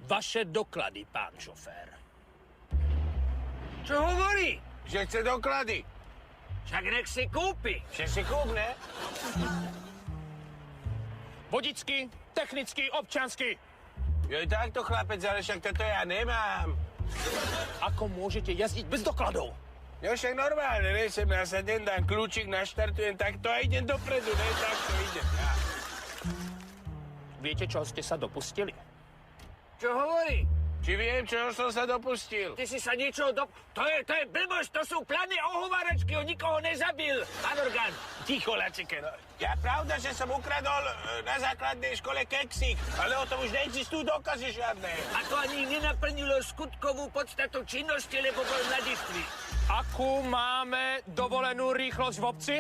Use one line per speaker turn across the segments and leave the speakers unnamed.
Vaše doklady, pán šofér.
Čo hovorí?
Že chce doklady.
Však nech si kúpi.
Že si kúp, ne?
Vodický, technický, občanský.
Joj, takto, chlapec, ale však toto ja nemám.
Ako môžete jazdiť bez dokladov?
No však normálne, ne, sem nasadnem, dám kľúčik, naštartujem takto a idem dopredu, ne, takto idem. Ja.
Viete, čo ste sa dopustili?
Čo hovorí?
Či viem, čo som sa dopustil?
Ty si sa niečo To je blbosť, to sú plané ohováračky, on nikoho nezabil. Pán Orgán.
Ticho, Lacike, no. Ja pravda, že som ukradol na základnej škole keksík, ale o tom už neexistujú dôkazy žiadne.
A to ani nenaplnilo skutkovú podstatu činnosti, lebo bol mladistvý.
Akú máme dovolenú rýchlosť v obci?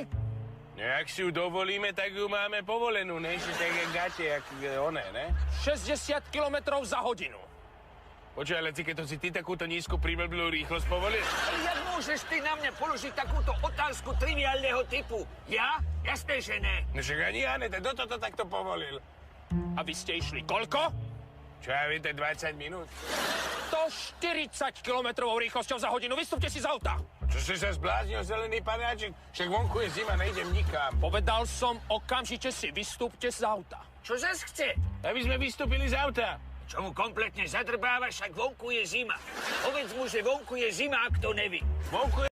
No, ak si ju dovolíme, tak ju máme povolenú, ne? Si tak jak gate, jak oné, ne?
60 km za hodinu.
Počuj, ale keď to si ty takúto nízku príblblú rýchlosť povolil?
Jak môžeš ty na mňa položiť takúto otázku triviálneho typu? Ja? Jasné, že ne.
No však ani ja ne, kto to takto povolil?
A vy ste išli koľko?
Čo ja viem, to je 20 minút.
140 km rýchlosťou za hodinu. Vystúpte si z auta.
Čo si sa zbláznil, zelený panáčik? Však vonku je zima, nejdem nikam.
Povedal som, okamžite si vystúpte z auta.
Čo zas chce?
Aby sme vystúpili z auta.
Čo mu kompletne zadrbáva, však vonku je zima. Povedz mu, že vonku je zima, ak to neví.
Vonku je...